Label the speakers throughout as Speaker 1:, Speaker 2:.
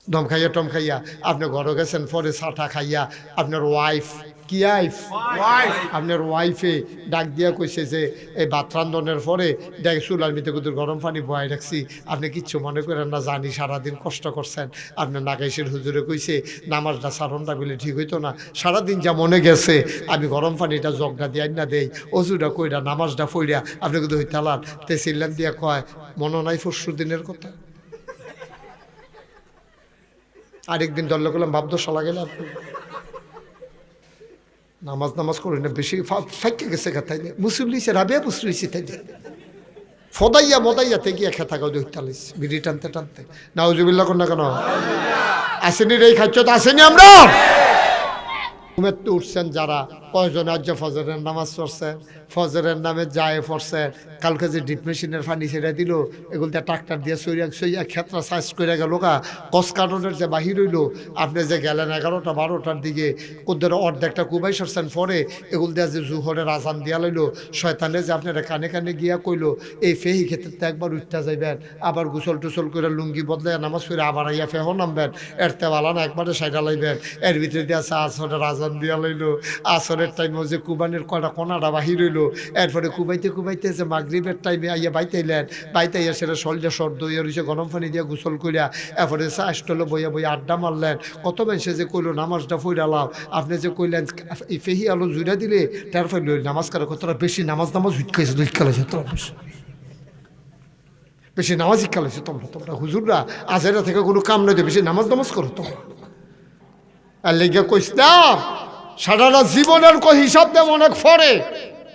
Speaker 1: দম খাইয়া টম খাইয়া আপনি ঘরে গেছেন, পরে চাটা খাইয়া আপনার ওয়াইফ কি আপনার ওয়াইফে ডাক দিয়া কইছে যে এই ভাত রান্ধনের পরে দেখ চুলার ভিতরে কুদুর গরম পানি বয়াই রাখছি, আপনি কিচ্ছু মনে করেন না, জানি সারাদিন কষ্ট করছেন। আপনার নাগাইশের হুজুরে কইছে নামাজটা সারণটা বলে ঠিক হইতো না, সারাদিন যা মনে গেছে আমি গরম পানিটা জগটা দিয়ে না দেই, অজুটা কইরা নামাজটা ফইরা আপনি কিন্তু হইতালান তে চিল্লান দিয়া কয় মনে নাই পরশু দিনের কথা। আরেকদিন দল্লা করলাম ভাবতো শালা গেলে নামাজ করি না বেশি ফাইকে গেছে তাই মুসল্লিছে রাবিয়া বুসলিছে তাই ফদাইয়া মদাইয়াতে গিয়ে খেতা গাও দেখতালিস বিড়ি টানতে টানতে। নাউজুবিল্লাহ কোন না কেন আসেনি রে খাচ্ছ তো আসেনি আমরা ঘুমের তো উঠছেন যারা কয়জন আজ ফজরের নামাজ পড়ছেন, ফজরের নামে যায় পড়ছেন, কালকে যে ডিপ মেশিনের পানি ছেড়ে দিল এগুলোতে ট্রাক্টর দিয়ে সইয়া ক্ষেত্রা সাইজ করে গেল গা কস কার্টনের যে বাহির হইল, আপনি যে গেলেন 11টা 12টার দিকে কোদের অর্ধেকটা কুবাই সরছেন, পরে এগুলো দিয়ে যে জুহরের আজান দিয়া লইল, শয়তানে যে আপনারা কানে কানে গিয়া কইল এই ফেহি ক্ষেত্রে একবার উঠতে যাইবেন, আবার গোসল টুসল করে লুঙ্গি বদলে নামাজ পড়ে আবার আইয়া ফেহ নামবেন, এরতে বালান একবারে সাইডা লাইবেন, এর ভিতরে দিয়ে আছে আসরের আজান দিয়া লইল, আসরের টাইমে যে কুবানের কয়টা কোনাটা বাহির হইল, এরপরে কুবাইতে যে মাগরিবের টাইমে আইয়া বাইতেইলেন, বাইতে আইয়া সেটা শরীরে সর্দ হইয়া রয়েছে, গরম পানি দিয়ে গোসল করিয়া এরপরে আসটলো বইয়া বইয়া আড্ডা মারলেন, কত মানুষে যে কইল নামাজটা ফইরালাম, আপনি যে কইলেন এই ফেহি আলো জুড়া দিলে তার ফলে নামাজ কারো কতটা বেশি নামাজ হুইকাইছে দুইকালেছে তোরা বেশি নামাজ শিক্ষালেছে তোমরা হুজুররা আজেরা থেকে কোনো কাম নয়, বেশি নামাজ করো তোমরা। আর লেগে কইস না সারাটা জীবনের হিসাব দেব অনেক পরে,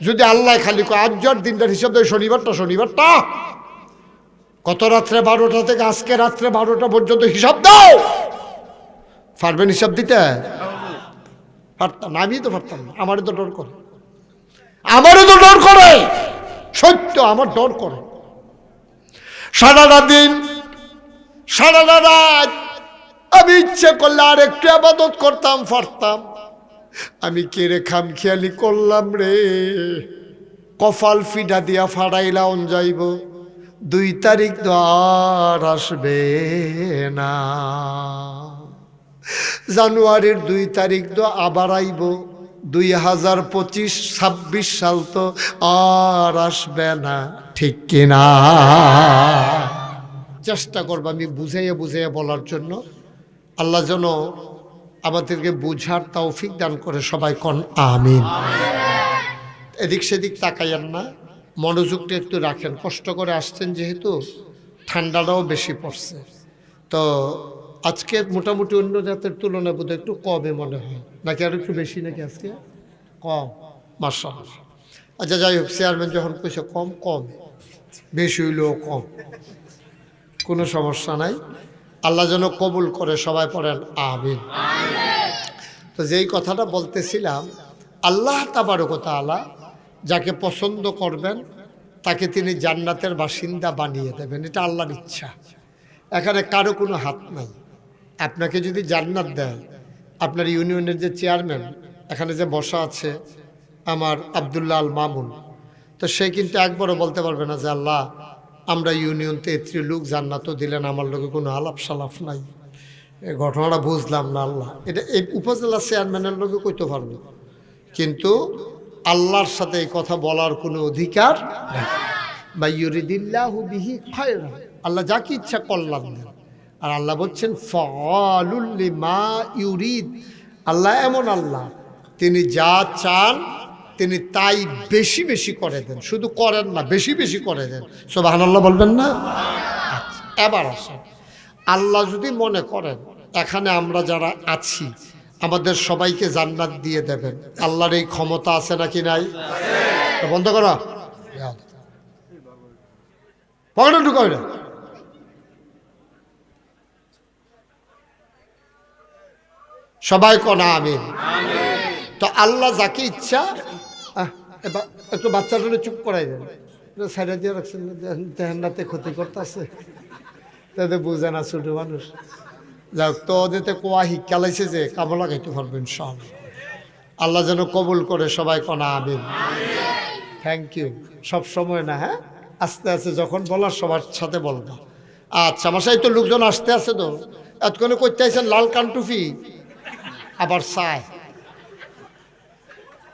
Speaker 1: যদি আল্লাহ খালি আজকের দিনটার হিসাব দেয় শনিবারটা কত রাত্রে 12টা থেকে আজকে রাত্রে 12টা পর্যন্ত হিসাব দাও, পারবেন হিসাব দিতে? পারতাম না, আমি তো পারতাম না, আমারও তো ডর করে সত্য আমার ডর করে। সারাটা দিন সারাটা রাত আমি ইচ্ছে করলে আর একটু আবাদত করতাম পারতাম, আমি কেড়ে খামখেয়ালি করলাম রে, কপাল ফিডা দিয়া ফাড়াইলাম যাইব, 2 তারিখ আর আসবে না, জানুয়ারির 2 তারিখ তো আবার আইব, 2025-26 সাল তো আর আসবে না, ঠিক কিনা? চেষ্টা করবো আমি বুঝাইয়া বলার জন্য। আল্লাহ যেন আমাদেরকে বুঝার তৌফিক দান করে, সবাই কোন আমিন। এদিক সেদিক তাকাইয়েন না, মনোযোগটা একটু রাখেন, কষ্ট করে আসছেন যেহেতু ঠান্ডাটাও বেশি পড়ছে, তো আজকে মোটামুটি অন্য জাতের তুলনায় বোধহয় একটু কমে মনে হয়, নাকি আর একটু বেশি নাকি আজকে কম? মাশাআল্লাহ। আচ্ছা যাই হোক, চেয়ারম্যান যখন কইছে কম বেশি হইলেও কম, কোনো সমস্যা নাই, আল্লাহ যেন কবুল করে, সবাই পড়েন আমিন। তো যেই কথাটা বলতেছিলাম, আল্লাহ তাবারক ওয়া তাআলা যাকে পছন্দ করবেন তাকে তিনি জান্নাতের বাসিন্দা বানিয়ে দেবেন, এটা আল্লাহর ইচ্ছা, এখানে কারো কোনো হাত নাই। আপনাকে যদি জান্নাত দেয়, আপনার ইউনিয়নের যে চেয়ারম্যান এখানে যে বসা আছে আমার আব্দুল্লাহ আল মামুন, তো সে কিন্তু একবারও বলতে পারবে না যে আল্লাহ আমরা ইউনিয়নতে 3 লোক জান্নাতও দিলেন, আমার লোকে কোনো আলাপ সালাফ নাই, এই ঘটনাটা বুঝলাম না। আল্লাহ এটা এই উপজেলা চেয়ারম্যানের লোকে কইতে পারবে, কিন্তু আল্লাহর সাথে এই কথা বলার কোনো অধিকার নেই। বা ইউরিদিল্লাহু বিহি খায়রা, আল্লাহ যাকে ইচ্ছা কল্যাণ দেন, আর আল্লাহ বলছেন ফাআলুল লিমা ইউরিদ, আল্লাহ এমন আল্লাহ, তিনি যা চান তিনি তাই বেশি বেশি করে দেন, শুধু করেন না বেশি বেশি করে দেন, সুবহানাল্লাহ বলবেন না? আচ্ছা, এবার আসেন, আল্লাহ যদি মনে করেন এখানে আমরা যারা আছি আমাদের সবাইকে জান্নাত দিয়ে দেবেন, আল্লাহর এই ক্ষমতা আছে নাকি নাই? বন্ধ করো পকেটে ঢুকাই না, সবাই কোনা আমিন। তো আল্লাহ যাকে ইচ্ছা, একটু বাচ্চাটা চুপ করাই দেন, সাইডে দিয়ে রাখছেন, তেহান্নাতে ক্ষতি করতেছে, তাদের বুঝে না ছোট মানুষ, যাক তো ওদেরতে কোয়া শিক্ষা লাইছে যে কামলা খাইতে পারবেন সব, আল্লাহ যেন কবুল করে, সবাই কোনা আমিন। Thank you. সব সময় না, হ্যাঁ আস্তে আস্তে যখন বলার সবার সাথে বলবা। আচ্ছা আমার সাথে তো লোকজন আসতে আছে, তো এতক্ষণে করতে আইছেন লাল কানটুফি আবার চায়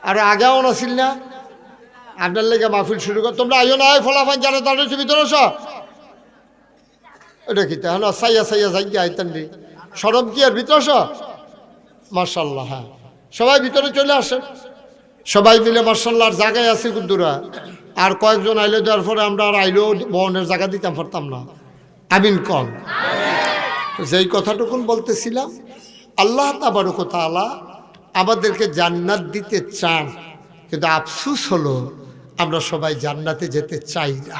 Speaker 1: আর আগেও নাছিল না আপনার লেগে মাহফিল শুরু কর তোমরা আইও না ফলাফান জানে দাঁড়িয়েছে ভিতরে সব এটা কি তাহলে সাইয়া সাইয়া যাই আইতেন রে সরব কি আর ভিতরে সব মার্শাল্লাহ। হ্যাঁ সবাই ভিতরে চলে আসে সবাই মিলে মার্শাল্লাহর জায়গায় আছে কুদ্দুরা আর কয়েকজন আইলে দেওয়ার পরে আমরা আর আইলেও বহনের জায়গা দিতাম পারতাম না আমিন কন। তো যেই কথাটুকুন বলতেছিলাম আল্লাহ তাবারক ওয়া তাআলা আমাদেরকে জান্নাত দিতে চান কিন্তু আফসোস হলো আমরা সবাই জান্নাতে যেতে চাই না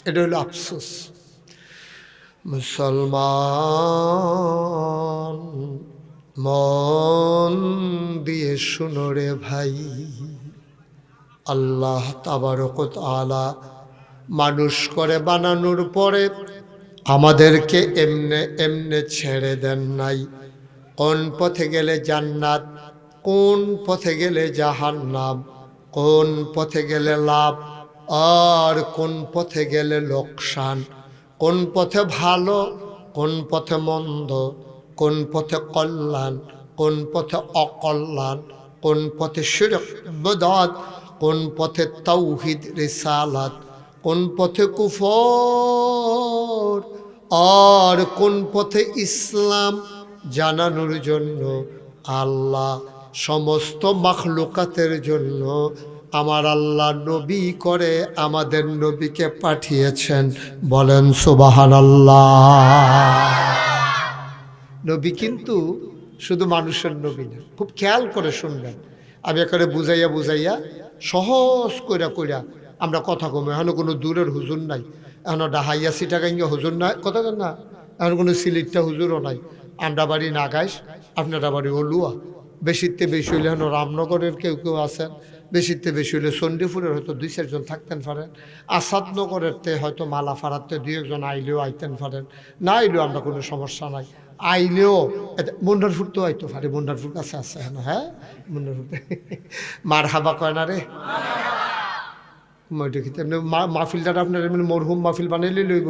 Speaker 1: এটা হলো আফসোস। মুসলমান মন দিয়ে শুনো রে ভাই আল্লাহ তাবারক ওয়া তাআলা মানুষ করে বানানোর পরে আমাদেরকে এমনে এমনে ছেড়ে দেন নাই। কোন পথে গেলে জান্নাত, কোন পথে গেলে জাহান্নাম, কোন পথে গেলে লাভ আর কোন পথে গেলে লোকসান, কোন পথে ভালো কোন পথে মন্দ, কোন পথে কল্যাণ কোন পথে অকল্যাণ, কোন পথে শিরক বিদআত, কোন পথে তাওহীদ রিসালাত, কোন পথে কুফর আর কোন পথে ইসলাম জানানোর জন্য আল্লাহ সমস্ত মাখলুকাতের জন্য আমার আল্লাহ নবী করে আমাদের নবীকে পাঠিয়েছেন। বলেন সুবহানাল্লাহ। নবী কিন্তু শুধু মানুষের নবী না, খুব খেয়াল করে শুনবেন। আমি এখানে বুঝাইয়া বুঝাইয়া সহজ কইরা কইরা আমরা কথা কমে এখনো কোনো দূরের হুজুর নাই, এখনো ডাহাইয়া সিটাগাইয়া হুজুর নাই, কথা না এখন কোনো সিলিটটা হুজুরও নাই। আমরা বাড়ি নাগাইশ, আপনারা বাড়ি অলুয়া, বেশিতে বেশি হইলে এখন রামনগরের কেউ কেউ আছেন, বেশিতে বেশি হইলে চণ্ডীপুরের হয়তো 2-4 জন থাকতেন পারেন, আসাদনগরেরতে হয়তো মালা ফাড়াতে 2-1 আইলেও আইতেন পারেন, না আইলেও আমরা কোনো সমস্যা নাই। আইলেও মুন্ডারপুর তো আইতো পারে, মুন্ডারপুর কাছে আছে এখন। হ্যাঁ মুন্ডারপুর মার হাবা কয় না রে মাহফিলটা আপনার এমনি মরহুম মাহফিল বানাইলে লইব,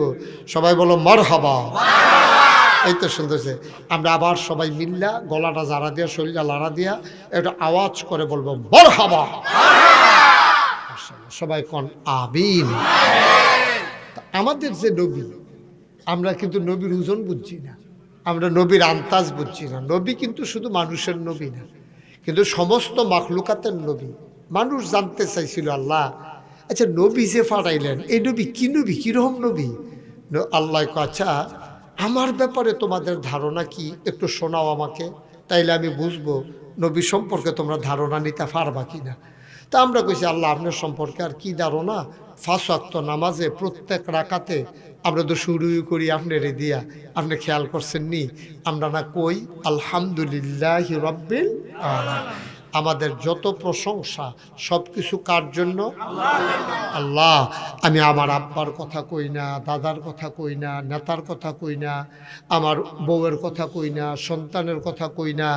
Speaker 1: সবাই বলো মার হাবা। এই তো শুনতেছে। আমরা আবার সবাই মিল্লা গলাটা জারা দিয়া শরীরটা লাড়া দিয়া একটা আওয়াজ করে বলবো মার হাবা। সবাই কন আমিন। আমাদের যে নবী, আমরা কিন্তু নবীর ওজন বুঝছি না, আমরা নবীর আন্তাজ বুঝছি না। নবী কিন্তু শুধু মানুষের নবী না, কিন্তু সমস্ত মাখলুকাতের নবী। মানুষ জানতে চাইছিল আল্লাহ আচ্ছা নবী যে পাঠাইলেন এই নবী কি নবী, কীরকম নবী? আল্লাহ আচ্ছা আমার ব্যাপারে তোমাদের ধারণা কি একটু শোনাও আমাকে, তাইলে আমি বুঝবো নবী সম্পর্কে তোমরা ধারণা নিতে পারবা কি না। তা আমরা কইছি আল্লাহ আপনার সম্পর্কে আর কি ধারণা, 5 ওয়াক্ত নামাজে প্রত্যেক রাকাতে আমরা তো শুরুই করি আপনার দিয়া, আপনি খেয়াল করছেন নি আমরা না কই আলহামদুলিল্লাহ রাব্বিল আলামিন। আমাদের যত প্রশংসা সব কিছু কার জন্য? আল্লাহ। আমি আমার আব্বার কথা কই না, দাদার কথা কই না, নেতার কথা কই না, আমার বউয়ের কথা কই না, সন্তানের কথা কই না,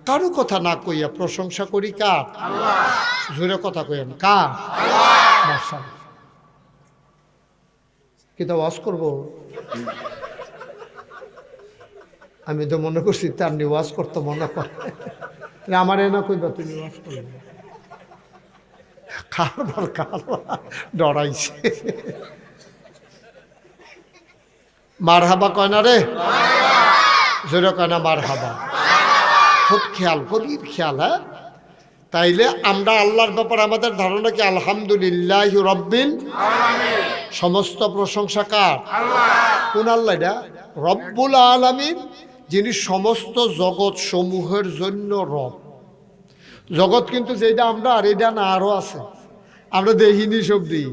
Speaker 1: কারো কথা না কইয়া প্রশংসা করি কার? আল্লাহ। জোরে কথা কইেন কার? আল্লাহ। মাশাআল্লাহ। কিতা ওয়াজ করব? আমি তো মনে করছি তার নিয়ে ওয়াজ করতে মনে করে আমার এনা কইবা তুমি ওয়াজ করবে, কারবার ডরাইছে। মার হাবা কয় না রে, জোরে কয় না মার হাবা। খুব খেয়াল, গভীর খেয়াল। হ্যাঁ তাইলে আমরা আল্লাহর ব্যাপারে আমাদের ধারণা কি আলহামদুলিল্লাহ রাব্বিল আলামিন। সমস্ত প্রশংসা কার? আল্লাহ। কোন আল্লাহ? এটা রব্বুল আলামিন, যিনি সমস্ত জগৎ সমূহের জন্য রব। জগৎ কিন্তু যেটা আমরা আর এটা না আরো আছে, আমরা দেখিনি সব দিই।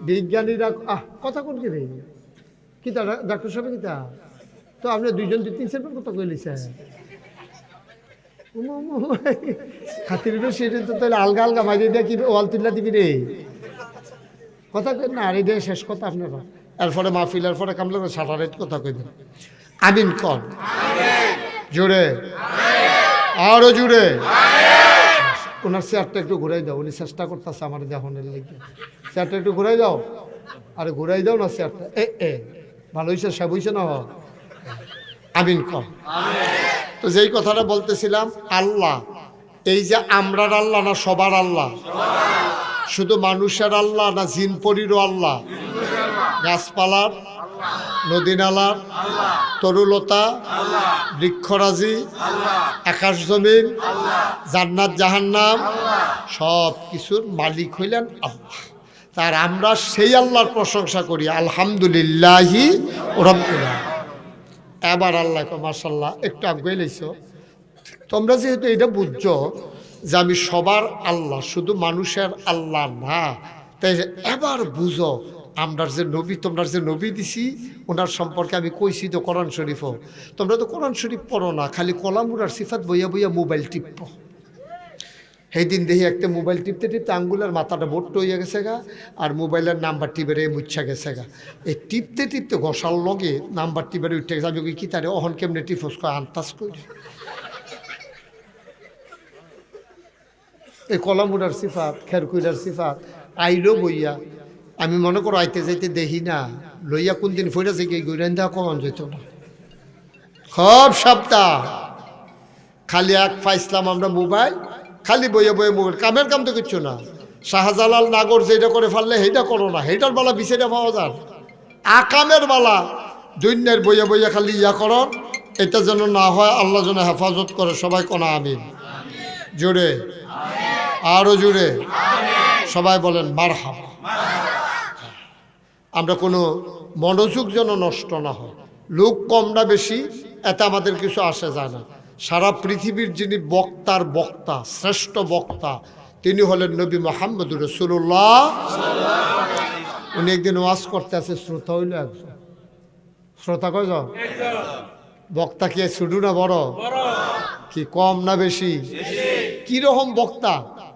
Speaker 1: বিজ্ঞানীরা কথা কোন কি দেখি কিতা ডাক্তার সাহেব কিতা তো আপনি 2 জন 3 কথা কই লিছে খাতির সেটা তো তাহলে আলগা আলগা মাঝে দিয়ে কি ওয়াল তুল্লা দিবি রে কথা কই না। আর এটা শেষ কথা আপনারা, এরপরে মাহফিলের পরে কামলে সাটারেট কথা কই দেন। আমিন কন জোরে, আরো জোরে। ওনার চেয়ারটা একটু ঘুরাই দাও, উনি চেষ্টা করতেছে আমার দেহনের লেগে। চেয়ারটা একটু ঘুরাই দাও, আরে ঘুরাই দাও না চেয়ারটা। এ ভালো হয়েছে, সব হয়েছে না? আমিন কর। তো যেই কথাটা বলতেছিলাম, আল্লাহ এই যে আমরার আল্লাহ না সবার আল্লাহ? শুধু মানুষের আল্লাহ না জিন পরিরও আল্লাহ? গাছপালার, নদী নালার, তরুলতা, বৃক্ষরাজি, আকাশ জমিন, জান্নাত জাহান্নাম, সব কিছুর মালিক হইলেন আল্লাহ। তার আমরা সেই আল্লাহর প্রশংসা করি, আলহামদুলিল্লাহি রাব্বিল আলামিন। এবার আল্লাহ মাশাআল্লাহ একটু আগে লইছো। তোমরা যেহেতু এটা বুঝছো যে আমি সবার আল্লাহ, শুধু মানুষের আল্লাহ না, তাই এবার বুঝো আমরা যে নবী, তোমরা যে নবী দিছি ওনার সম্পর্কে আমি কইছি তো কোরআন শরীফও। তোমরা তো কোরআন শরীফ পড়ো না, খালি কলামুরার সিফাত বইয়া বইয়া মোবাইল টিপো। সেই দিন দেখি একটা মোবাইল টিপতে টিপতে আঙ্গুলের মাথাটা বোট্ট হইয়া গেছে গা, আর মোবাইলের নাম্বার টিপেরে মুচ্ছা গেছে গা। এই টিপতে টিপতে ঘষার লগে নাম্বার টিপেরে উঠে গেছে। আমি কি তারে অহন কেমনে টিপস কয় আন্তাজ করি। এই কলামুরার সিফাত, খেরকুইলার সিফাত আইলো বইয়া আমি মনে করো আইতে যাইতে দেখি না, লইয়া কোন দিন ফইরা যে গিয়ে গুইরান দেওয়া কখন যেত না। খুব সপ্তাহ খালি এক পাইছিলাম আমরা মোবাইল, খালি বইয়ে বইয়ে মোবাইল, কামের কাম তো কিচ্ছু না। শাহজালাল নাগর যেটা করে ফেললে সেইটা করো না, সেইটার বালা বিছেটা পাওয়া যান। আকামের বালা দুনিয়ার বইয়ে বইয়ে খালি ইয়া করো, এটা যেন না হয়, আল্লাহ যেন হেফাজত করে। সবাই কোনা আমিন জুড়ে, আরো জুড়ে সবাই বলেন মারহাবা। আমরা কোনো মনোযোগ যেন নষ্ট না হয়। লোক কম না বেশি এতে আমাদের কিছু আসে যায় না। সারা পৃথিবীর যিনি বক্তার বক্তা, শ্রেষ্ঠ বক্তা, তিনি হলেন নবী মুহাম্মদুর রাসূলুল্লাহ। উনি একদিন ওয়াজ করতে আছে, শ্রোতা হইল একজন। শ্রোতা কয়জন? বক্তা কি ছোট না বড়? কি কম না বেশি? কিরকম বক্তা?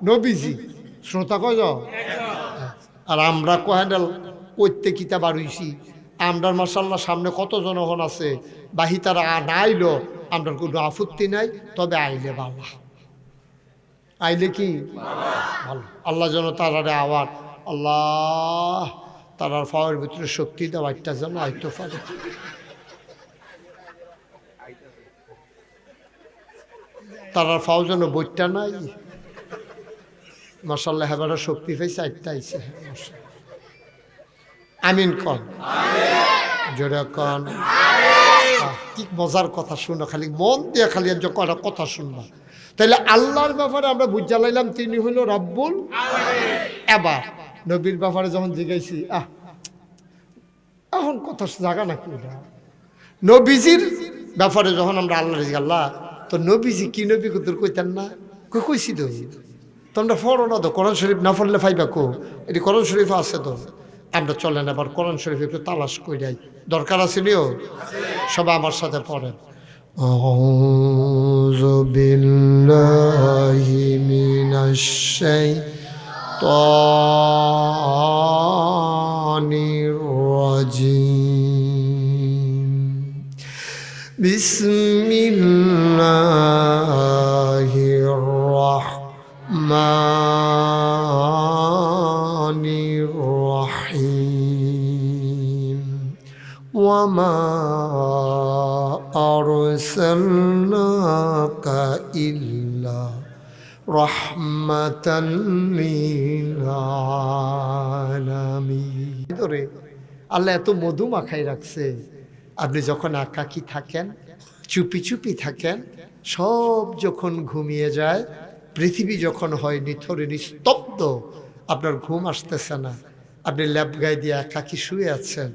Speaker 1: নবীজি। শ্রোতা কয়জন? আর আমরা কহেন্ডাল কইতে কিতাব আর হইছি। আমরার মাশাআল্লাহ সামনে কতজন হন আছে, বাহি তারা না আইলো আমরার কোনো আপত্তি নাই, তবে আইলে ভালো। আইলে কি ভালো। আল্লাহ যেন তারারে আওয়ার, আল্লাহ তারার পাওয়ার ভিতরে শক্তি দেওয়া, একটা যেন আইতে পারে। তারার পাও যেন বইটা নাই। মাশাআল্লাহ হেবারে শক্তি পাইছে, আইতে আইছে। আমিন কন, জোরে কন। কি মজার কথা শুনো, খালি মন দিয়ে খালি কটা কথা শুনবা। তাইলে আল্লাহর ব্যাপারে আমরা বুঝা লাইলাম তিনি হইল রব্বুল। এবার নবীর ব্যাপারে যখন জিজ্ঞাসি, এখন কথা জাগা নাকি ওটা। নবীজির ব্যাপারে যখন আমরা আল্লাহ আল্লাহ তো নবীজি কি নবী তোর কইতেন না? কইছি তো তোমরা পড়ো না তো, কোরআন শরীফ না পড়লে ফাইবা কো, এটি কোরআন শরীফ আছে তো। আমরা চলেন এবার কোরআন শরীফ একটু তালাশ করে যাই, দরকার আছে নিও। সবাই আমার সাথে পড়েন। আউযু বিল্লাহি মিনাশ শাইতানির রাজিম। বিসমিল্লাহির রাহমানির রাহিম। ওয়ামা আরসালনাকা ইল্লা রাহমাতাল লিল আলামিন। আল্লাহ এত মধু মাখাই রাখছে, আপনি যখন একাকী থাকেন, চুপি চুপি থাকেন, সব যখন ঘুমিয়ে যায়, পৃথিবী যখন হয় নিথরে নিস্তব্ধ, আপনার ঘুম আসতেছে না, আপনি ল্যাপ গায়ে দিয়ে একাকী শুয়ে আছেন,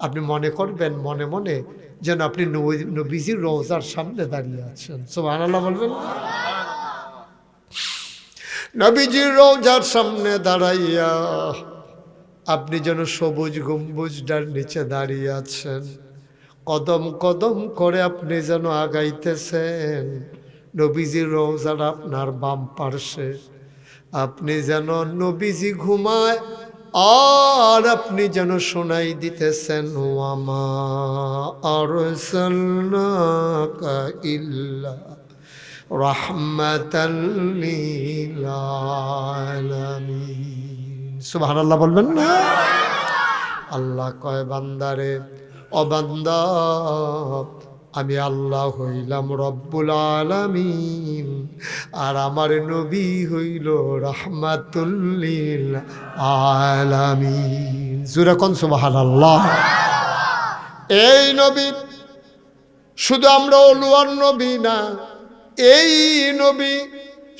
Speaker 1: আপনি মনে করবেন মনে মনে যেন আপনি নবীজির রওজার সামনে দাঁড়িয়ে আছেন। সুবহানাল্লাহ বলবেন। নবীজির রওজার সামনে দাঁড়াইয়া আপনি যেন সবুজ গম্বুজটার নিচে দাঁড়িয়ে আছেন, কদম কদম করে আপনি যেন আগাইতেছেন। নবীজির রওজার আপনার বাম পার্শ্বে, আপনি যেন নবীজি ঘুমায় আর আপনি যেন শোনাই দিতেছেন, ওয়ামা আরসালনাকা ইল্লা রাহমাতাল লিল আলামিন। সুবহানাল্লাহ বলবেন না? আল্লাহ কয় বান্দারে, ও বান্দা আমি আল্লাহ হইলাম রব্বুল আলামিন, আর আমার নবী হইল রাহমাতুল লিল আলামিন। জোরে কোন সুবহানাল্লাহ। এই নবী শুধু আমরা অলুয়ার নবী না, এই নবী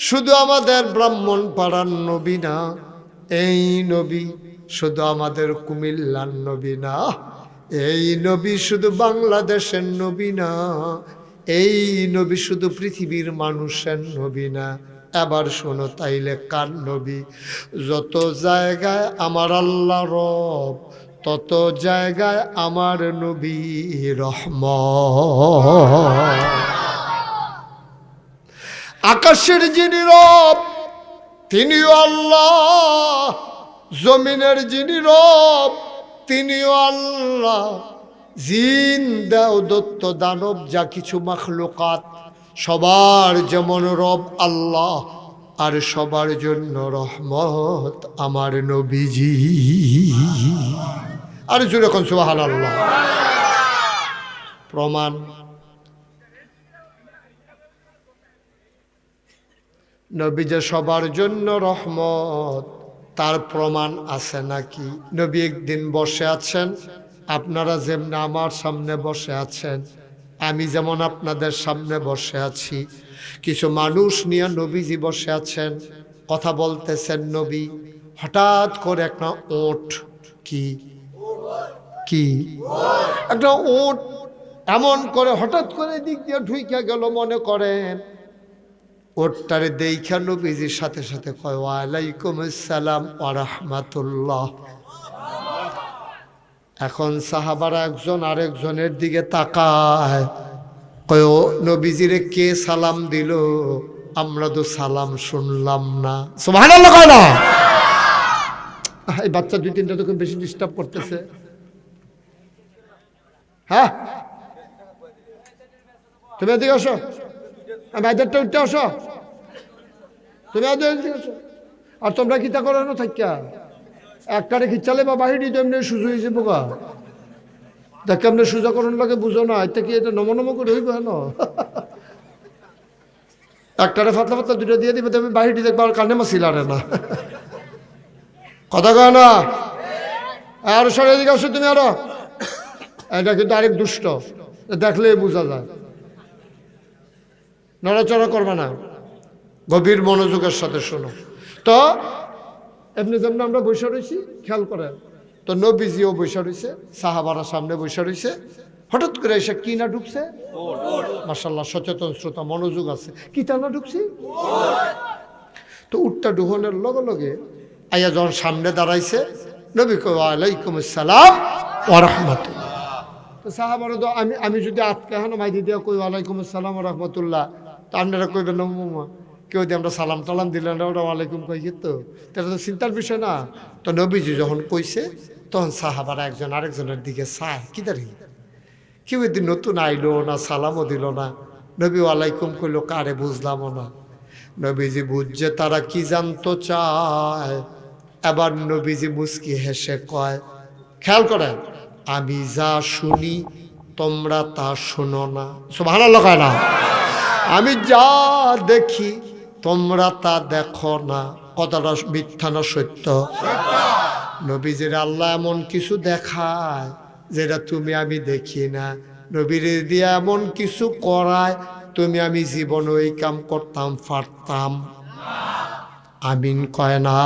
Speaker 1: শুধু আমাদের ব্রাহ্মণ পাড়ার নবী না, এই নবী শুধু আমাদের কুমিল্লার নবী না, এই নবী শুধু বাংলাদেশের নবী না, এই নবী শুধু পৃথিবীর মানুষের নবী না। এবার শোনো তাইলে কার নবী? যত জায়গায় আমার আল্লাহ রব, তত জায়গায় আমার নবী রহমত। আকাশের যিনি রব তিনিও আল্লাহ, জমিনের যিনি রব তিনিও আল্লাহ। জিন দেও দত্ত দানব যা কিছু মাখলুকাত সবার যেমন রব আল্লাহ, আর সবার জন্য রহমত আমার নবীজি। আর জোরে কোন সুবহানাল্লাহ। প্রমাণ, নবী যে সবার জন্য রহমত তার প্রমাণ আছে নাকি? নবী একদিন বসে আছেন, আপনারা যেমন আমার সামনে বসে আছেন, আমি যেমন আপনাদের সামনে বসে আছি, কিছু মানুষ নিয়ে নবীজি বসে আছেন, কথা বলতেছেন নবী। হঠাৎ করে একটা ওট, কি কি একটা ওট এমন করে হঠাৎ করে দিক দিয়ে ঢুইকা গেল, মনে করেন ওটটারে দেইখা নবীজির সাথে সাথে কয় ওয়ালাইকুম আসসালাম ওয়া রাহমাতুল্লাহ। এখন সাহাবারা একজন আরেকজনের দিকে তাকায়, কয় ও নবীজিরে কে সালাম দিল? আমরা তো সালাম শুনলাম না। সুবহানাল্লাহ কয় না? এই বাচ্চা দুই তিনটা তো বেশি ডিস্টার্ব করতেছে। হ্যাঁ, তুমি এদিকে আসো, ভাইদেরটা উঠতে আসো, তুমি এদিকে আসো। আর তোমরা কিতা করো না থাকিয়া একটারে খিচালে বা বাহিরি তো এমনি সুজু হয়েছে বোকা দেখে আপনি সুজা করণ লাগে বুঝো না, এটা কি এটা নম করে হইব হেন একটারে ফাতলা ফাতলা দুটো দিয়ে দিবে, তুমি বাহিরি দেখবো আর কানে মাসিল আরে না কথা কয় না। আর সরে দিকে আসো তুমি। আরো এটা কিন্তু আরেক দুষ্ট, দেখলে বোঝা যায়। নড়াচড়া করবে না, গভীর মনোযোগের সাথে শোনো। তো এমনি যেমন আমরা বসে রয়েছি, খেয়াল করেন তো নবীজিও বসে রয়েছে, সাহাবারা সামনে বসে রয়েছে। হঠাৎ করে এসে কি না ঢুকছে? মাশাআল্লাহ, সচেতন শ্রোতা, মনোযোগ আছে। কি তা না ঢুকছি? তো উটটা ঢুকনের লগে লগে আইয়া যখন সামনে দাঁড়াইছে, নবী কয় ওয়ালাইকুম আসসালাম ওয়া রাহমাতুল্লাহ। তো সাহাবারা তো আমি যদি আজকে এখন মাইদি দিয়া কই ওয়ালাইকুম আসসালাম ওয়া রাহমাতুল্লাহ, তা আপনারা কইবেন না মামা কেউ দিয়ে আমরা সালাম টালাম দিলেন না, ওরা ওয়ালাইকুম কই তো, এটা তো চিন্তার বিষয় না। তো নবীজি যখন কইছে তখন সাহাবারা একজন আরেকজনের দিকে চায়, কি দাঁড়িয়ে কেউ এদিন নতুন আইলো না, সালামও দিল না। নবী ওয়ালাইকুম কইল, কারে বুঝলামও না। নবীজি বুঝছে তারা কি জানতো চায়। এবার নবীজি মুস্কি হেসে কয়, খেয়াল করেন, আমি যা শুনি তোমরা তা শোনো না। সুবহানাল্লাহ কয় না? আমি যা দেখি তোমরা তা দেখো না। কথাটা মিথ্যা না সত্য? নবীজির আল্লাহ এমন কিছু দেখায় যেটা তুমি আমি দেখি না। নবীর দিয়ে এমন কিছু করায় তুমি আমি জীবন ওই কাম করতাম পারতাম? আমিন কয় না?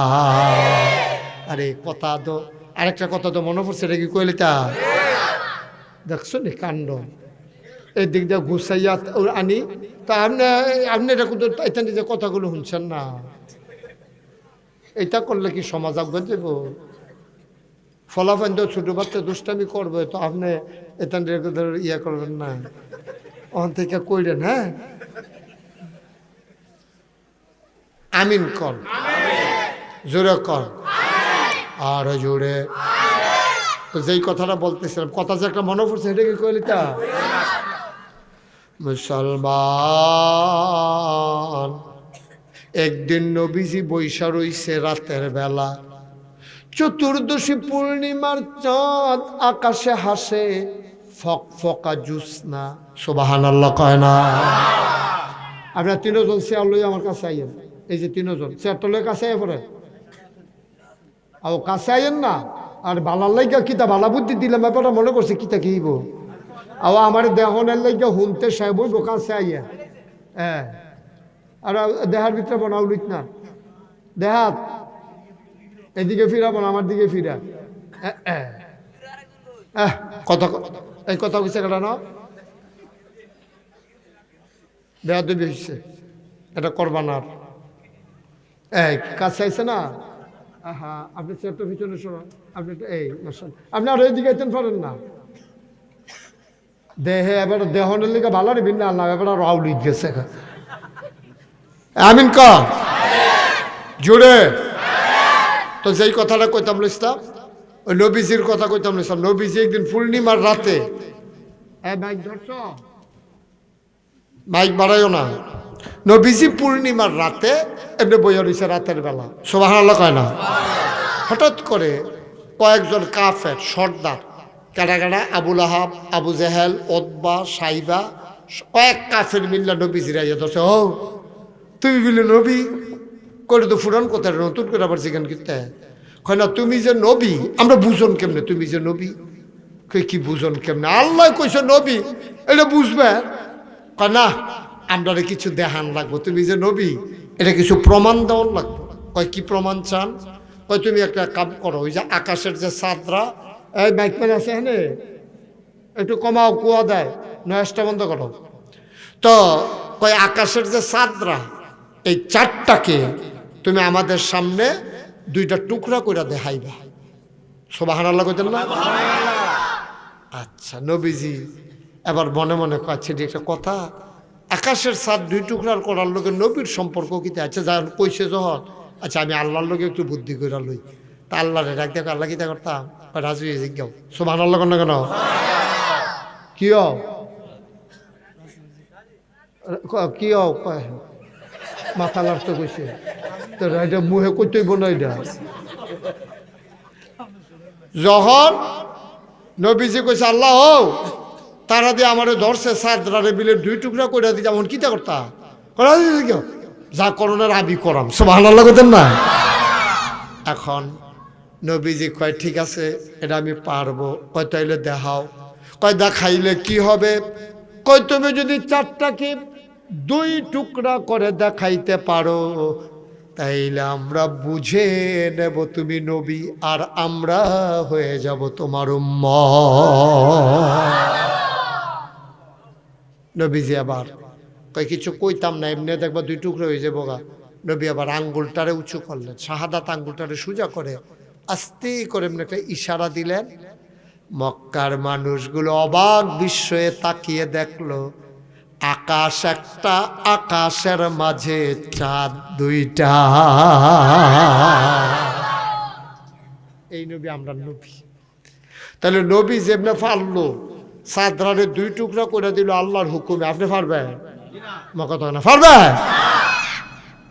Speaker 1: আরে কথা তো আরেকটা কথা তো মনে পড়ছে, এটা কি কইলে তা দেখছো নি কাণ্ড। এই দিক দিয়ে ঘুষাইয়া আনি, তা আপনি এটা এটা নিজে কথাগুলো শুনছেন না। এটা করলে কি সমাজ আগে যাব? ফলাফল তো ছোট বাচ্চা দুষ্টামি করবে, তো আপনি এটা ইয়ে করবেন না, ওখান থেকে কইলেন। হ্যাঁ, আমিন কর, জোরে কর, আর জোরে। তো যেই কথাটা বলতেছিলাম, কথা যে একটা মনে পড়ছে, এটা কি কইলি তা? মুসলমান, একদিন নবীজি বৈশা রইছে রাতের বেলা, চতুর্দশী পূর্ণিমার চাঁদ আকাশে হাসে, ফকফকা জুসনা, সুবহানাল্লাহ কয় না? আপনারা তিনজন চেয়ার লই আমার কাছে আইয়েন, এই যে তিনজন চেয়ারটা লই কাছে আইয়া পড়ে, ও কাছে আইয়েন না। আর বালার লাইগা কিতা বালা বুদ্ধি দিলাম, ব্যাপারটা মনে করছে কিতা কিইব, আও আমার দেহনের লাইগা হুনতে সাহেব কাছে আইয়া। হ্যাঁ, আর দেহার ভিতরে বনাউলিত না, দেহাত এদিকে ফিরাবো না, আমার দিকে ফিরা। কথা এই কথা কইছে কেন? বেয়াদবি হইছে, এটা করবা না। এই কাছে আইছে না, আহা আপনি চেয়ারটা পিছনে সরান, আপনি এই আপনি আর এইদিকে আইতেন পারেন না। দেহে এবার দেহনের লিগে ভালো নিবিন না, আল্লাহ এবার রাউলিত গেছে। আমিন ক জুড়ে। তো যেই কথাটা কইতাম লইছিলাম, ওই নবীজির কথা কইতাম লইছিলাম। নবীজি একদিন পূর্ণিমার রাতে, মাইক ধরছ, মাইক বাড়াইও না। নবীজি পূর্ণিমার রাতে এমনি বইয়া রয়েছে রাতের বেলা, সুবহানাল্লাহ কয় না? হঠাৎ করে কয়েকজন কাফের সর্দার, কারা কারা, আবুল আহাব, আবু জেহেল, ওতবা, সাইবা, কয়েক কাফের মিল্লা নবীজিরা ইয়ে ধরছে। ও তুমি বলি নবী করে তো ফুরান কথা, নতুন করে আবার জিজ্ঞান করতে হয় না, তুমি যে নবী আমরা বুঝন কেমনে, তুমি যে নবী কি বুঝন কেমনে? আল্লাহ কইছে নবী, এটা বুঝবে না, আমরা কিছু দেখান লাগবো, তুমি যে নবী এটা কিছু প্রমাণ দেওয়ার লাগবে। কয় কি প্রমাণ চান? কয় তুমি একটা কাম করো, ওই যে আকাশের যে চাঁদরা, এই বাইকম্যান আছে হ্যাঁ, একটু কমাও, কুয়া দেয়, নয়েজটা বন্ধ করো। তো কয় আকাশের যে চাঁদরা, এই চারটাকে তুমি আমাদের সামনে দুইটা টুকরা করে দেখাইবা। সুবহানাল্লাহ কইতেন না? আচ্ছা, নবীজি এবার মনে মনে কচ্ছে একটা কথা, আকাশের চাঁদ দুই টুকরার করার লোকে নবীর সম্পর্ক কিতে আছে, যা কইছে যখন, আচ্ছা আমি আল্লাহর লোকে একটু বুদ্ধি করে লই, তা আল্লাহরে ডাক দেখো, আল্লাহ কিতা করতাম, রাজু জিজ্ঞাও। সুবহানাল্লাহ কেন কেন কি কি মাথা লাগতে কইছে, তো এটা মুহে কইতেইব না। এটা যখন নবীজি কইছে আল্লাহ ও তারা দিয়ে আমার ধরছে, সাদরারে বিলে দুই টুকরা করে দিতে, এমন কিতা করতা, যা করণের আবি করাম। সুবহানাল্লাহ কইতেন না? এখন নবীজি কয় ঠিক আছে, এটা আমি পারবো। কয় তাইলে দেখাও। কয় দেখাইলে কি হবে? কয় তুমি যদি চারটাকে দুই টুকরা করে দেখাইতে পারো, তাইলে আমরা বুঝে নেব তুমি নবী, আর আমরা হয়ে যাব তোমার উম্মত। নবীজি আবার কয় কিছু কইতাম না, এমনি দেখবা দুই টুকরা হয়ে যাবো গা। নবী আবার আঙ্গুলটারে উঁচু করলেন, শাহাদাত আঙ্গুলটারে সোজা করে আস্তে করে এমনি একটা ইশারা দিলেন। মক্কার মানুষগুলো অবাক বিস্ময়ে তাকিয়ে দেখলো, আকাশ একটা, আকাশের মাঝে চাঁদ দুইটা। এই নবী আমরা নবী। তাহলে নবী যেমনে পারলো চাঁদরারে দুই টুকরা করে দিল আল্লাহর হুকুমে, আপনি পারবেন? মক্কা তো না পারবে।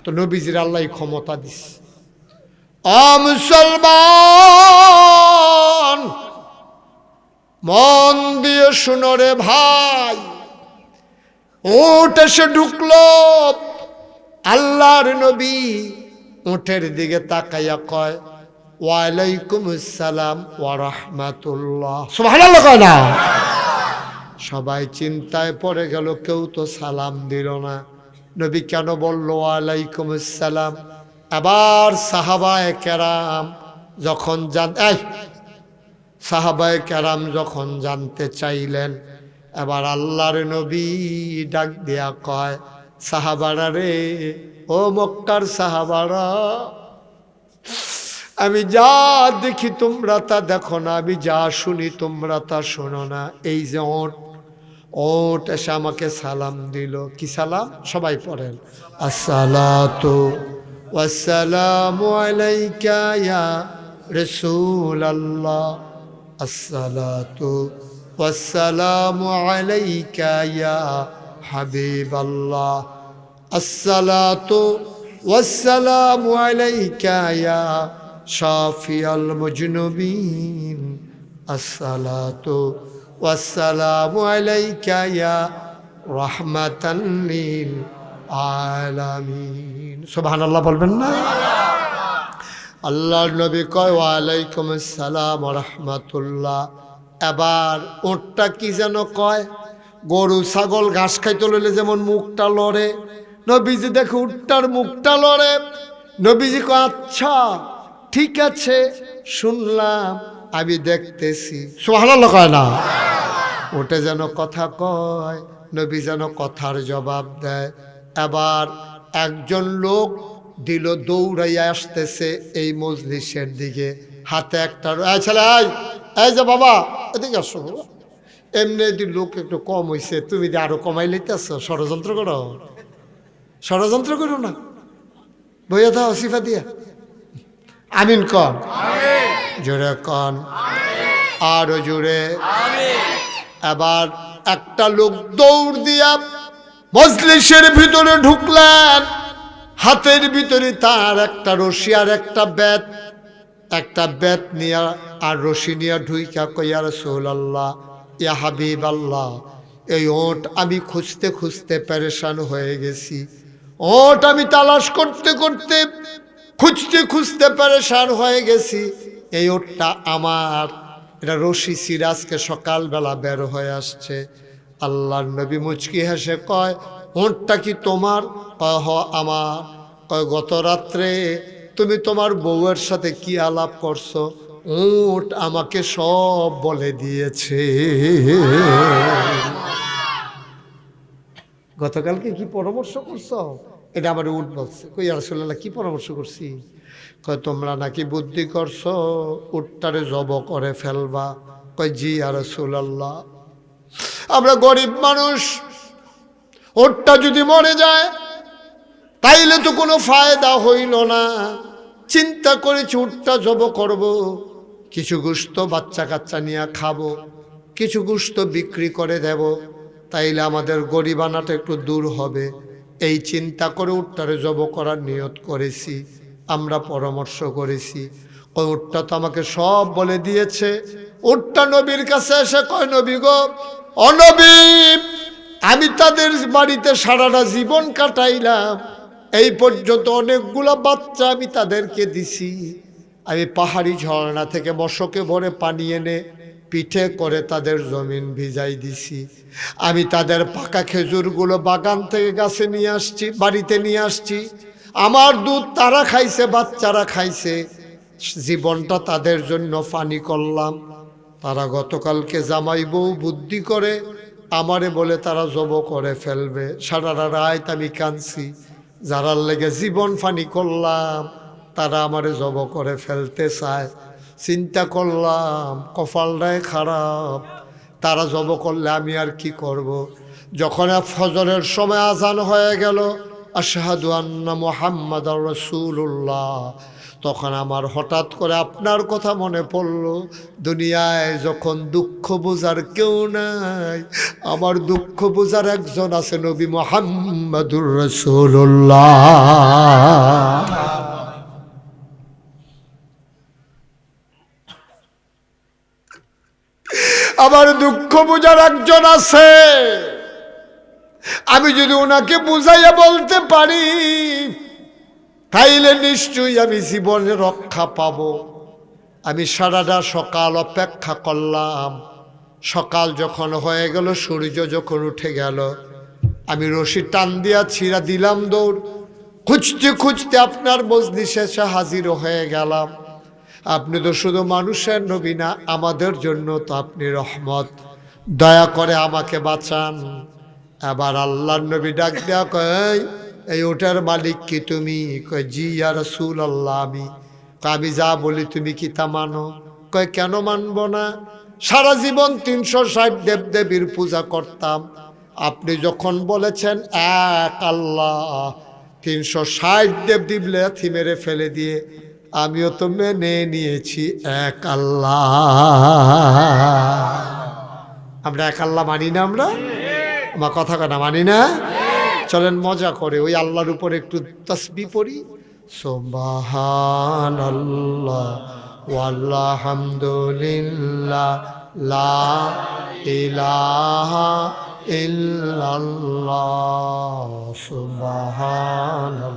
Speaker 1: তো নবীজির আল্লাহ ক্ষমতা দিস। মুসলমান মন দিয়ে শুনো রে ভাই, উট এসে ঢুকলো, আল্লাহর নবী উটের দিকে তাকাইয়া কয় ওয়ালাইকুম আসসালাম ওয়া রাহমাতুল্লাহ। সুবহানাল্লাহ কয় না? সবাই চিন্তায় পড়ে গেল, কেউ তো সালাম দিল না। নবী কেন বলল ওয়ালাইকুম আসসালাম? আবার সাহাবায়ে কেরাম যখন সাহাবায়ে কেরাম যখন জানতে চাইলেন, এবার আল্লাহর নবী ডাক দিয়া কয় সাহাবারা রে, ও মক্কার সাহাবারা, আমি যা দেখি তোমরা তা দেখো না, আমি যা শুনি তোমরা তা শোনো না। এই যে ওট এসে আমাকে সালাম দিল। কি সালাম? সবাই পড়েন, আসসালাতু ওয়াসসালামু আলাইকা ইয়া রাসূলুল্লাহ, আসসালাতু ওয়াসসালামু আলাইকা ইয়া হাবিবাল্লাহ, আসসালাতু ওয়াসসালামু আলাইকা ইয়া শাফিয়াল মুজনুবিন, আসসালাতু ওয়াসসালামু আলাইকা ইয়া রাহমাতান লিল আলামিন। সুবহানাল্লাহ বলবেন না? আল্লাহর নবী কয় ওয়ালাইকুম আসসালাম ওয়া রাহমাতুল্লাহ। এবার ওটটা কি যেন কয়, গরু ছাগল ঘাস খাইতে লইলে যেমন মুখটা লড়ে, নবীজি দেখে উটটার মুখটা লড়ে। নবীজি কয় আচ্ছা ঠিক আছে শুনলাম, আমি দেখতেছি। সুবহানাল্লাহ কয় না? ওটা যেন কথা কয়, নবী যেন কথার জবাব দেয়। এবার একজন লোক দিল দৌড়াইয়া আসতেছে এই মজলিসের দিকে, হাতে একটা ছেলে, এই যে বাবা এদিকে আসো বাবা। এমনি লোক একটু কম হয়েছে, তুমি যে আরো কমাই লইতেছ, ষড়যন্ত্র করো, ষড়যন্ত্র করো না, বইয়া দাও সিফা দিয়া। আমিন কন, জোরে কন, আরো জোরে। এবার একটা লোক দৌড় দিয়া মজলিসের ভিতরে ঢুকলেন, হাতের ভিতরে তার একটা রশি আর একটা বেত নিয়া আর রশি নিয়া ঢুইকা কইয়া রাসূলুল্লাহ ইয়া হাবিবাল্লাহ, এই ওট আমি খুঁজতে খুঁজতে পেরেশান হয়ে গেছি, ওট আমি তালাশ করতে করতে খুঁজতে খুঁজতে পেরেশান হয়ে গেছি, এই ওটটা আমার, এটা রশি সিরাজকে সকালবেলা বের হয়ে আসছে। আল্লাহর নবী মুচকি হেসে কয় ওটটা কি তোমার? কয় হ আমার। কয় গত রাত্রে তুমি তোমার বউয়ের সাথে কি আলাপ করছো? উট আমাকে সব বলে দিয়েছে। গতকালকে কি পরামর্শ করছো? এটা আমার উট বলছে। কই ইয়া রাসূলুল্লাহ কি পরামর্শ করছি? কয় তোমরা নাকি বুদ্ধি করছো উটটারে জব করে ফেলবা। কয় জি ইয়া রাসূলুল্লাহ, আমরা গরিব মানুষ, উটটা যদি মরে যায় তাইলে তো কোনো ফায়দা হইল না, চিন্তা করেছি উটটা জব করব, কিছু গোশত বাচ্চা কাচ্চা নিয়ে খাবো, কিছু গোশত বিক্রি করে দেব, তাইলে আমাদের গরিবানাটা একটু দূর হবে। এই চিন্তা করে উটটারে জব করার নিয়ত করেছি, আমরা পরামর্শ করেছি। ওই উটটা তো আমাকে সব বলে দিয়েছে। উটটা নবীর কাছে এসে কয় নবী গো, অনবী, আমি তাদের বাড়িতে সারাটা জীবন কাটাইলাম, এই পর্যন্ত অনেকগুলা বাচ্চা আমি তাদেরকে দিছি, আমি পাহাড়ি ঝর্ণা থেকে মশকে ভরে পানি এনে পিঠে করে তাদের জমিন ভিজাই দিছি, আমি তাদের পাকা খেজুরগুলো বাগান থেকে গাছে নিয়ে আসছি, বাড়িতে নিয়ে আসছি, আমার দুধ তারা খাইছে, বাচ্চারা খাইছে, জীবনটা তাদের জন্য পানি করলাম। তারা গতকালকে জামাই বউ বুদ্ধি করে আমারে বলে তারা জব করে ফেলবে, সারা রাত আমি কাঁদছি, যারার লেগে জীবন ফানি করলাম তারা আমারে জব করে ফেলতে চায়। চিন্তা করলাম কপালটাই খারাপ, তারা জব করলে আমি আর কি করব। যখন ফজরের সময় আজান হয়ে গেল, আশহাদু আন্না মুহাম্মাদার রাসূলুল্লাহ, তখন আমার হঠাৎ করে আপনার কথা মনে পড়ল। দুনিয়ায় যখন দুঃখ বোঝার কেউ নাই, আমার দুঃখ বোঝার একজন আছে, নবী মুহাম্মাদুর রাসূলুল্লাহ। আমার দুঃখ বোঝার একজন আছে, আমি যদি ওনাকে বুঝাইয়া বলতে পারি তাইলে নিশ্চয়ই আমি জীবনে রক্ষা পাব। আমি সারাটা সকাল অপেক্ষা করলাম, সকাল যখন হয়ে গেল, সূর্য যখন উঠে গেল, আমি রশি টান দিয়া ছিঁড়া দিলাম দৌড়, খুঁজতে খুঁজতে আপনার মজলিসে এসে হাজির হয়ে গেলাম। আপনি তো শুধু মানুষের নবী না, আমাদের জন্য তো আপনি রহমত, দয়া করে আমাকে বাঁচান। এবার আল্লাহর নবী ডাক দেয়া কয়, এই ওটার মালিক কি তুমি? কয় জি ইয়া রাসূলুল্লাহ আমি। আমি যা বলি তুমি কি তা মানো? কয় কেন মানব না, সারা জীবন 360 দেবদেবীর পূজা করতাম, আপনি যখন বলেছেন এক আল্লাহ, 360 দেবদেবী লাথি মেরে ফেলে দিয়ে আমিও তো মেনে নিয়েছি এক আল্লাহ। আমরা এক আল্লাহ মানি না? আমরা আমার কথা কথা মানি না? চলেন মজা করে ওই আল্লাহর উপর একটু তাসবিহ পড়ি। সুবহানাল্লাহ ওয়ালহামদুলিল্লাহ লা ইলাহা ইল্লাল্লাহ সুবহানাল্লাহ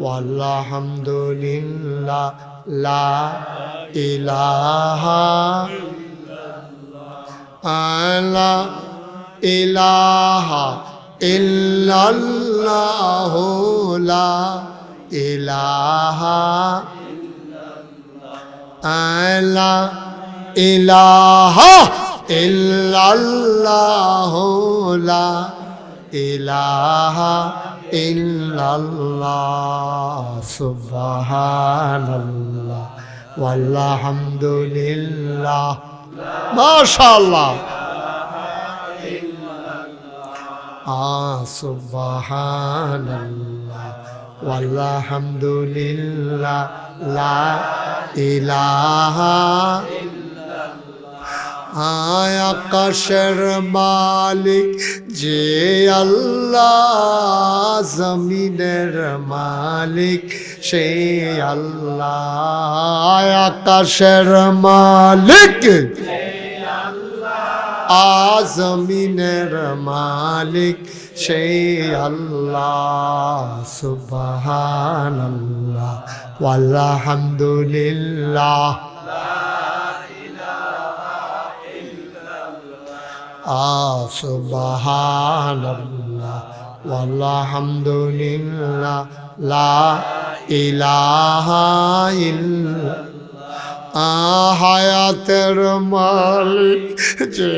Speaker 1: ওয়ালহামদুলিল্লাহ লা ইলাহা লা ইলাহা ইল্লাল্লাহ লা ইলাহা লা ইলাহা ইল্লাল্লাহ লা ইলাহা ইল্লাল্লাহ সুবহানাল্লাহ ওয়ালহামদুলিল্লাহ মাশাআল্লাহ সুবহানাল্লাহ ওয়ালহামদুলিল্লাহ লা ইলাহা আকাশের মালিক যে আল্লাহ জমিনের মালিক সে আল্লাহ আকাশের মালিক জমিনের মালিক সে আল্লাহ সুবহানাল্লাহ ওয়ালহামদুলিল্লাহ সুবহানাল্লাহ ওয়ালহামদুলিল্লাহ লা ইলাহা ইল্লাল্লাহ হায়াতের মালিক যে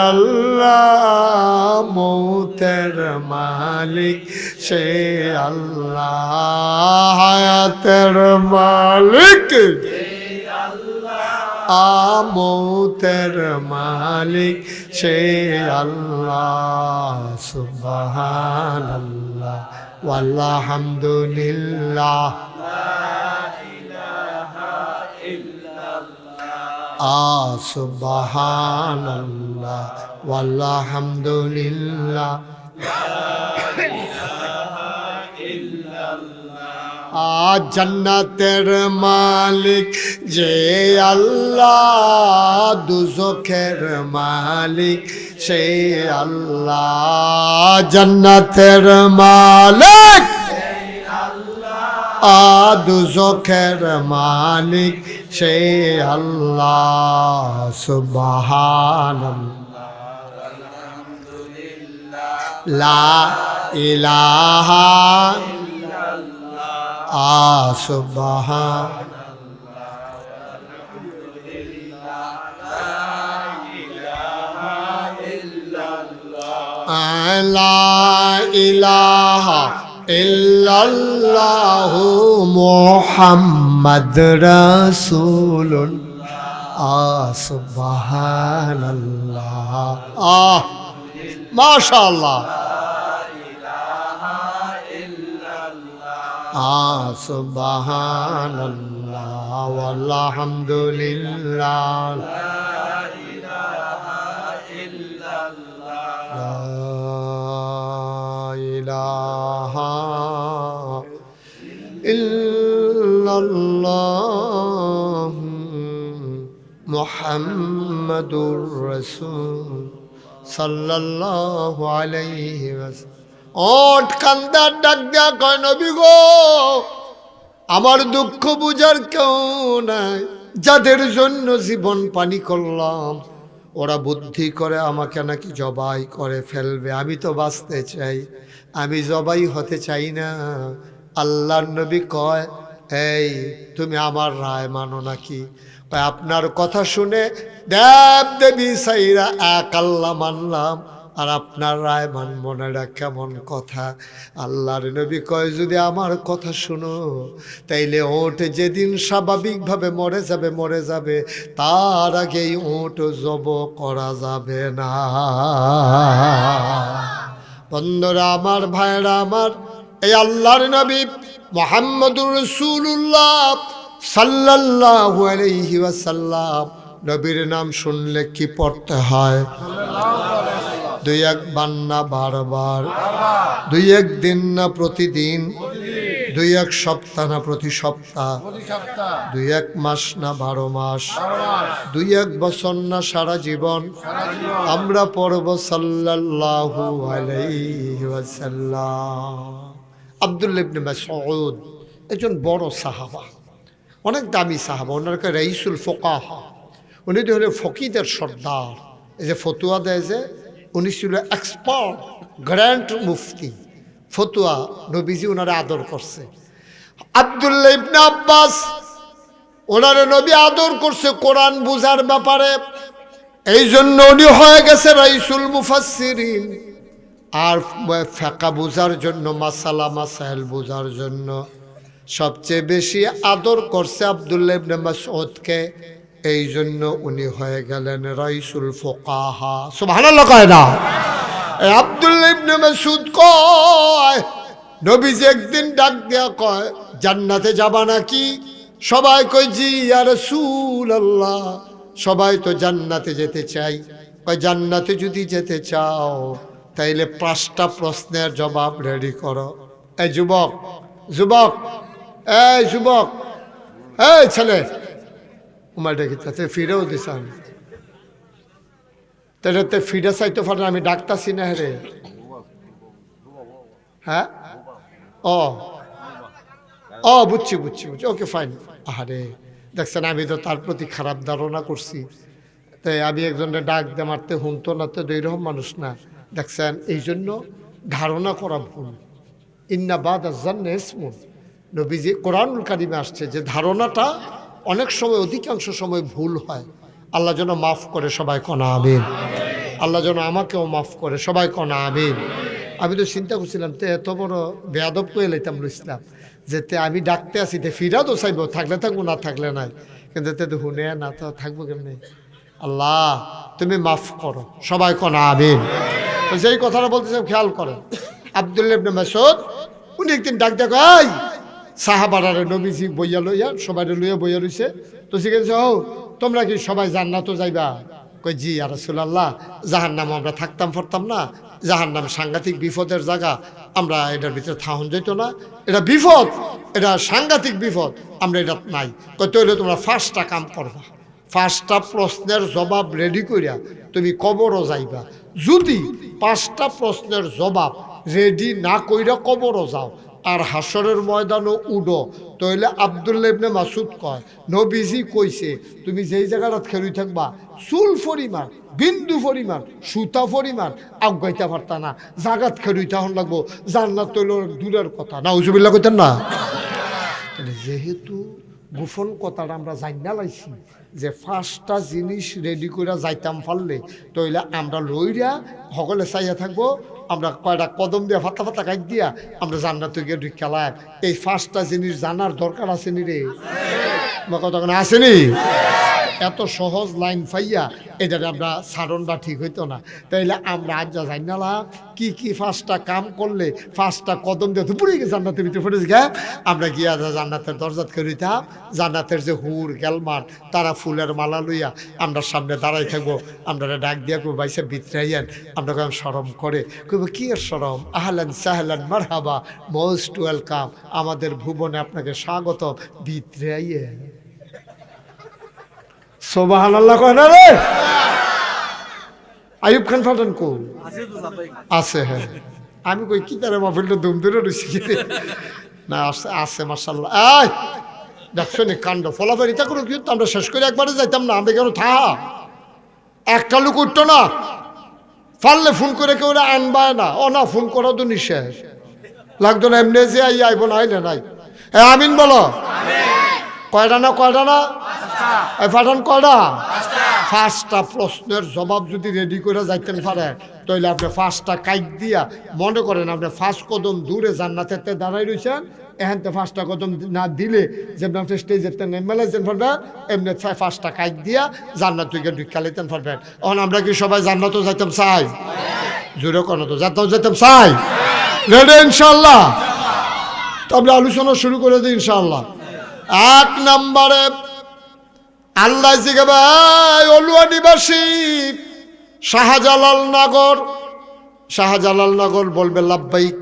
Speaker 1: আল্লাহ মৌতের মালিক সে আল্লাহ হায়াতের মালিক মৌতের মালিক সে আল্লাহ সুবহানাল্লাহ ওয়ালহামদুলিল্লাহ সুবহানাল্লাহ ওয়ালহামদুলিল্লাহ জান্নাতের মালিক যে আল্লাহ দুজখের মালিক সে আল্লাহ জান্নাতের মালিক দুজখের মালিক সে আল্লাহ সুবহানাল্লাহ লা ইলাহা লা ইলাহা ইল্লাল্লাহু মুহাম্মাদ রাসূলুল্লাহ সুবহানাল্লাহ মাশাআল্লাহ সুবহানাল্লাহ ওয়ালহামদুলিল্লাহ লা ইলাহা ইল্লাল্লাহ মুহাম্মাদুর রাসূল সাল্লাল্লাহু আলাইহি ওয়াসাল্লাম ওঠ কান্দার ডাক দেয়া কয় নবী গো আমার দুঃখ বুঝার কেউ নাই যাদের জন্য জীবন পানি করলাম ওরা বুদ্ধি করে আমাকে নাকি জবাই করে ফেলবে আমি তো বাঁচতে চাই আমি জবাই হতে চাই না আল্লাহর নবী কয় এই তুমি আমার রায় মানো নাকি আপনার কথা শুনে দেব দেবী সাইরা এক আল্লাহ মানলাম আর আপনার রায় মানব না এটা কেমন কথা আল্লাহর নবী কয় যদি আমার কথা শুনো তাইলে ওট যেদিন স্বাভাবিকভাবে মরে যাবে তার আগেই ওট জব করা যাবে না বন্ধুরা আমার ভাইরা আমার এই আল্লাহর নবী মুহাম্মদুর রাসূলুল্লাহ সাল্লাল্লাহু আলাইহি ওয়াসাল্লাম নবীর নাম শুনলে কি পড়তে হয় দুই একবার না বারবার দুই একদিন না প্রতিদিন দুই এক সপ্তাহ না প্রতি সপ্তাহ, দুই এক মাস না 12 মাস, দুই এক বছর না সারা জীবন আমরা পড়ব সাল্লাল্লাহু আলাইহি ওয়াসাল্লাম। আব্দুল্লাহ ইবনে মাসউদ একজন বড় সাহাবা, অনেক দামি সাহাবা, ওনারকে রাইসুল ফুকাহা, উনি তো হলেন ফকিদের সর্দার। এই যে ফতুয়া দেয় যে, উনি ছিল এক্সপার্ট গ্র্যান্ড মুফতি। ফতুয়া নবীজি ওনারে আদর করছে। আব্দুল্লাহ ইবনে আব্বাস ওনারে নবী আদর করছে কোরআন বুঝার ব্যাপারে, এই জন্য উনি হয়ে গেছে রাইসুল মুফাসসিরিন। আর ফিকহ বুঝার জন্য, মাসালা মাসাইল বুঝার জন্য সবচেয়ে বেশি আদর করছে আব্দুল্লাহ ইবনে মাসউদকে, এই জন্য উনি হয়ে গেলেন রাইসুল ফুকাহা। সুবহানাল্লাহ কয় না? আব্দুল্লাহ ইবনে মাসউদ কয়, নবীজি একদিন ডাক দেয়া কয়, জান্নাতে যাবা নাকি? সবাই কয় জি ইয়া রাসূলুল্লাহ, সবাই তো জান্নাতে যেতে চাই। কয় জান্নাতে যদি যেতে চাও তাইলে 5টা প্রশ্নের জবাব রেডি করো। এই যুবক, যুবক, এই যুবক, এই ছেলে, উমার ডাকিতে ফিরেও দিছান, তাহলে তো ফিরে চাইতে পারেন, আমি ডাকতাছি না রে। হ্যাঁ, ও ও বুঝছি বুঝছি বুঝছি, ওকে ফাইন। আরে দেখছেন, আমি তো তার প্রতি খারাপ ধারণা করছি, তাই আমি একজনের ডাক দিয়ে মারতে হুনতো না, তো এইরকম মানুষ না। দেখছেন, এই জন্য ধারণা করা ভুল। ইন্না বাদা যান্নি ইসমুন, নবীজি কোরআনুল কারিমে আসছে যে ধারণাটা অনেক সময়, অধিকাংশ সময় ভুল হয়। আল্লাহ যেন মাফ করে, সবাই কনা আমিন। আল্লাহ যেন আমাকেও মাফ করে, সবাই কনা আমিন। আমি তো চিন্তা করছিলাম, তে এত বড় বেয়াদব করে লাইতাম ইসলাম, যে তে আমি ডাকতে আসি, তে ফিরা তো চাইব, থাকলে থাকবো না থাকলে নাই, কিন্তু তে তো হুনে না, তো থাকবো কেমনি? আল্লাহ তুমি মাফ করো, সবাই কনা আমিন। তো যেই কথাটা বলতেছিলাম খেয়াল করেন, আব্দুল্লাহ ইবনে মাসউদ উনি একদিন ডাক দেখো, এই সাহাবারে নবীজি বইয়া লইয়া, সবাই লইয়া বইয়া রইছে। তো জিজ্ঞেস, ও তোমরা কি সবাই জান্নাতে যাইবা? কই জি ইয়া রাসূলুল্লাহ, জাহান্নামে আমরা থাকতাম পারতাম না, জাহান্নাম সাংঘাতিক বিপদের জায়গা, আমরা এটার ভিতরে থাহন যাইতো না, এটা বিপদ, এটা সাংঘাতিক বিপদ, আমরা এটা নাই। কই তাহলে তোমরা 5টা কাম করবা, 5টা প্রশ্নের জবাব রেডি করিয়া তুমি কবরও যাইবা। যদি 5টা প্রশ্নের জবাব রেডি না কইরা কবরও যাও আর হাসরের ময়দানও উডো, তাহলে আব্দুল্লাহ ইবনে মাসউদ কয়, নবীজি কইছে তুমি যেই জায়গাটা খেলুই থাকবা, চুল পরিমাণ, বিন্দু পরিমাণ, সুতা পরিমাণ আগাইতে পারতা না, জাগাত খেলুই তখন লাগবো, জান্নাত তৈল দূরের কথা। নাউজুবিল্লাহ কইতেন না? যেহেতু গোপন কথাটা আমরা জানা লাইছি যে 5টা জিনিস রেডি করে যাইতাম পারলে, তাইলে আমরা লইরা সকলে চাইয়া থাকবো, আমরা কয়টা কদম দিয়া ফাতা ফাতা কাট দিয়া আমরা জান্নাতে গিয়ে ঢুকালাম। এই 5টা জিনিস জানার দরকার আছে নি রে? আমার কথা আসেনি? এত সহজ লাইন পাইয়া এটা আমরা সারণটা ঠিক হইতো না। তাইলে আমরা আজ যা জানালাম কি কি 5টা কাম করলে 5টা কদম দিয়ে পুরে গিয়ে জান্নাতের ভিতরে পড়েছি গা, আমরা গিয়া জান্নাতের দরজাত করিতাম, জান্নাতের যে হুর গেলমান তারা ফুলের মালা লইয়া আমরা সামনে দাঁড়াই থাকবো, আমরা ডাক দিয়া কেউ বাইসে বিতরাইয়েন, আমরা কেমন শরম করে কইব, কি এর শরম, আহলান সাহলান মারহাবা, মোস্ট ওয়েলকাম, আমাদের ভুবনে আপনাকে স্বাগত, বিতরাইয়েন। সুবহানাল্লাহ কয় না রে? আইয়ুব খান ফাটান কো আছে? হ্যাঁ, আমি কই কি তারে মাহফিলটা দুম ধরে রইছি না, আছে আছে মাশাআল্লাহ। এই দেখছো নি কাণ্ড, ফলাফল ইতা করে কি আমরা শেষ করে একবারে যাইতাম না, আমি কেন থা একটা লোক উঠতো না, পারলে ফোন করে কেউ আনবায় না, ও না ফোন করা তো নিষেধ, লাগতো না এমনি যে আইব না, আইলে নাই। আমিন বলো। কয়টা না কয়টা না পাঠান কয়টা? 5টা প্রশ্নের জবাব যদি রেডি করে যাইতেন পারে, তাহলে আপনি 5টা কাইট দিয়া মনে করেন আপনি 5 কদম দূরে জান্নাতেতে দাঁড়াই রয়েছেন, এখানতে 5টা কদম না দিলে যেমন আপনি স্টেজেতে নেমে লাইতেন পারবেন, এমনি 5টা কাইট দিয়া জান্নাত থেকে ঢুকা লাইতেন পারবেন। এখন আমরা কি সবাই জান্নাতও যাইতাম চাই? জোরে কোনো তো যাইতাম চাই? রেডি ইনশাল্লাহ? তো আমরা আলোচনা শুরু করে দিই ইনশাল্লাহ। 1 নম্বরে আল্লাহ জিজ্ঞাসা, অলুয়া নিবাসী শাহজালাল নগর, শাহজালাল নগর বলবে লাব্বাইক।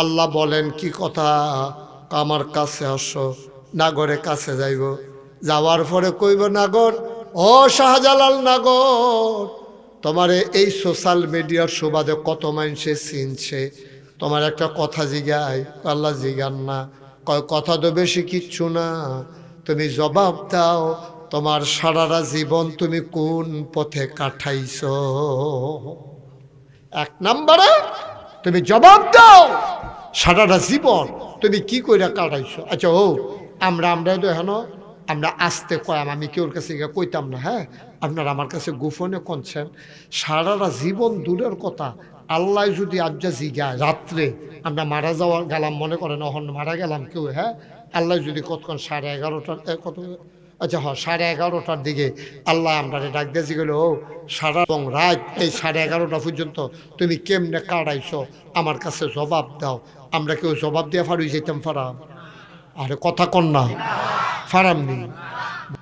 Speaker 1: আল্লাহ বলেন কি কথা? আমার কাছে আসো। নাগরে কাছে যাইব, যাওয়ার পরে কইব নাগর, ও শাহজালাল নাগর, তোমার এই সোশ্যাল মিডিয়ার সুবাদে কত মানুষে চিনছে, তোমার একটা কথা জিগায়। আল্লাহ জিগান না, কয় কথা তো বেশি কিচ্ছু না, তুমি জবাব দাও তোমার সারাটা জীবন তুমি কোন পথে কাটাইছো। এক নম্বরে তুমি জবাব দাও সারাটা জীবন তুমি কি কইরা কাটাইছো। আচ্ছা ও আমরা তো এখন আমরা আসতে কয়াম, আমি কেউর কাছে গিয়ে কইতাম না। হ্যাঁ, আপনারা আমার কাছে গোপনে কনছেন, সারাটা জীবন দূরের কথা, আল্লাহ যদি আজ্জা জিগায় রাত্রে আমরা মারা যাওয়ার গেলাম, মনে করেন অহন মারা গেলাম কেউ, হ্যাঁ, আল্লাহ যদি কতক্ষণ 11:30 কত, আচ্ছা হ্যাঁ 11:30টার দিকে আল্লাহ আমরা ডাক দিয়েছি গেল, ও সারা এবং রাত এই 11:30 পর্যন্ত তুমি কেমনে কাটাইছো আমার কাছে জবাব দাও। আমরা কেউ জবাব দিয়ে ফারুই যেতাম? ফারাম? আরে কথা কন না, ফারামনি।